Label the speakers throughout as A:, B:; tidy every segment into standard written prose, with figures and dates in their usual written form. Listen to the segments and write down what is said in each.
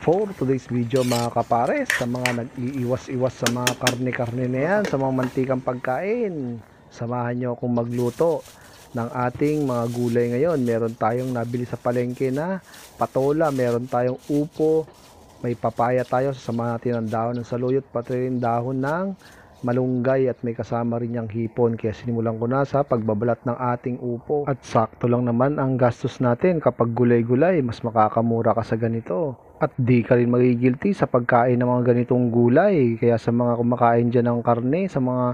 A: For today's video mga kapares, sa mga nag-iiwas-iwas sa mga karne-karne na yan, sa mga mantikang pagkain, samahan nyo akong magluto ng ating mga gulay ngayon. Meron tayong nabili sa palengke na patola, meron tayong upo, may papaya tayo, sasamahan natin ang dahon ng saluyot, pati rin dahon ng malunggay at may kasama rin yung hipon. Kaya sinimulan ko na sa pagbabalat ng ating upo. At sakto lang naman ang gastos natin kapag gulay-gulay, mas makakamura ka sa ganito. At di ka rin magigilty sa pagkain ng mga ganitong gulay. Kaya sa mga kumakain dyan ng karne, sa mga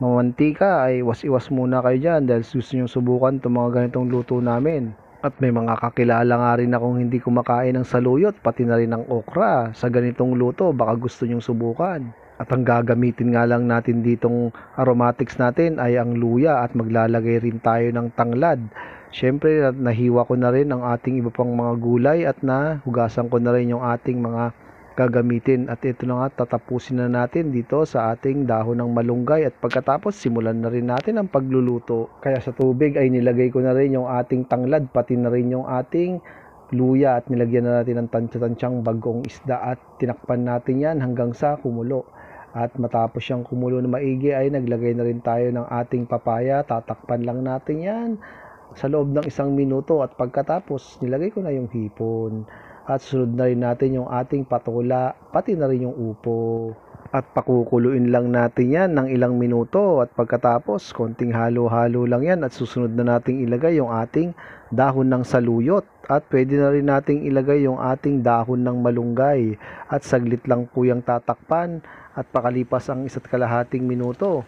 A: mamantika ay was-iwas muna kayo dyan dahil gusto nyo subukan itong mga ganitong luto namin. At may mga kakilala nga rin akong hindi kumakain ng saluyot, pati na rin ng okra sa ganitong luto, baka gusto nyong subukan. At ang gagamitin nga lang natin ditong aromatics natin ay ang luya at maglalagay rin tayo ng tanglad. Siyempre, nahiwa ko na rin ang ating iba pang mga gulay at nahugasan ko na rin yung ating mga gagamitin. At ito na nga, tatapusin na natin dito sa ating dahon ng malunggay at pagkatapos simulan na rin natin ang pagluluto. Kaya sa tubig ay nilagay ko na rin yung ating tanglad, pati na rin yung ating luya at nilagyan na natin ng tansya-tansyang bagong isda at tinakpan natin yan hanggang sa kumulo. At matapos siyang kumulo na maigi ay naglagay na rin tayo ng ating papaya, tatakpan lang natin yan sa loob ng 1 minuto at pagkatapos nilagay ko na yung hipon at sunod na rin natin yung ating patola pati na rin yung upo at pakukuluin lang natin yan ng ilang minuto at pagkatapos konting halo-halo lang yan at susunod na nating ilagay yung ating dahon ng saluyot at pwede na rin nating ilagay yung ating dahon ng malunggay at saglit lang po yung tatakpan at pakalipas ang 1.5 minuto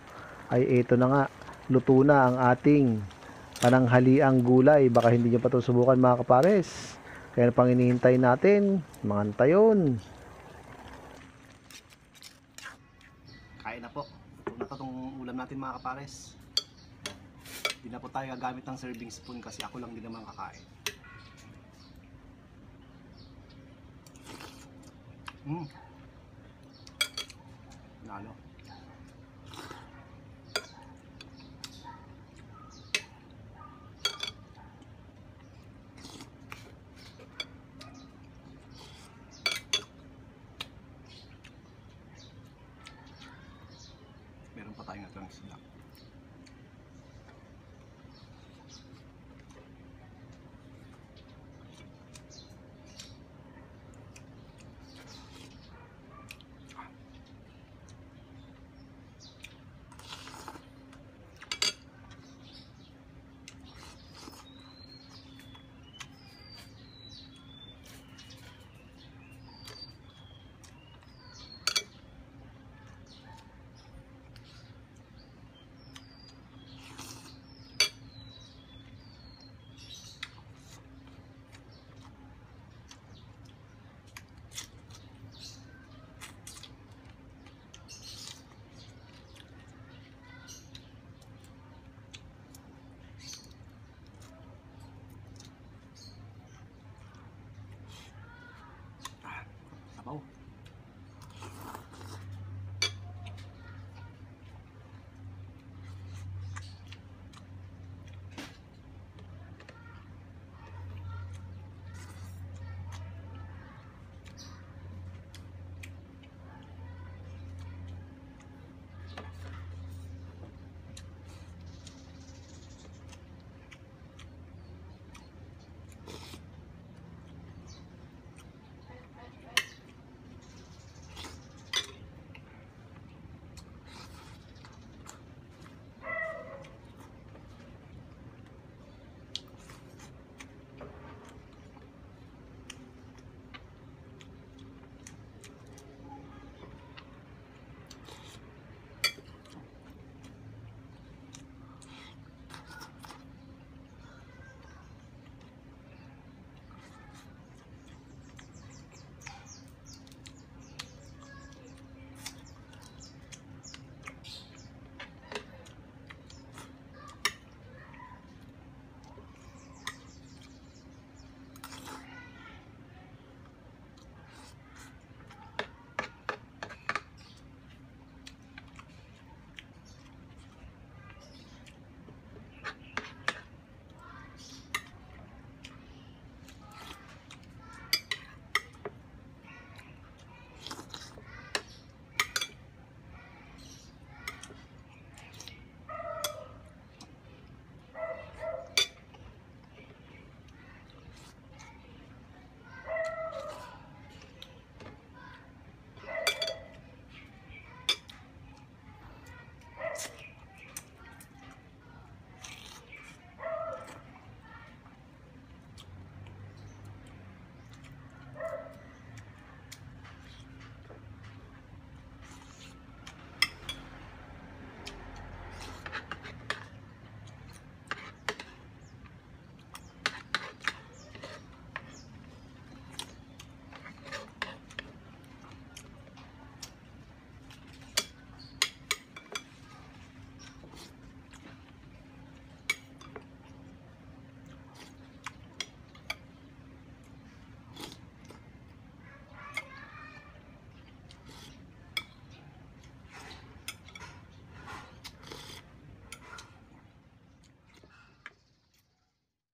A: ay ito na nga, luto na ang ating pananghaliang gulay. Baka hindi nyo pa ito subukan mga kapares. Kaya pang hinihintay natin, mga antayon.
B: Kain na po. Ito na itong ulam natin mga kapares. Hindi na po tayo gagamit ng serving spoon kasi ako lang din naman kakain. Nalo. Meron pa tayong natang sila. Sabaw.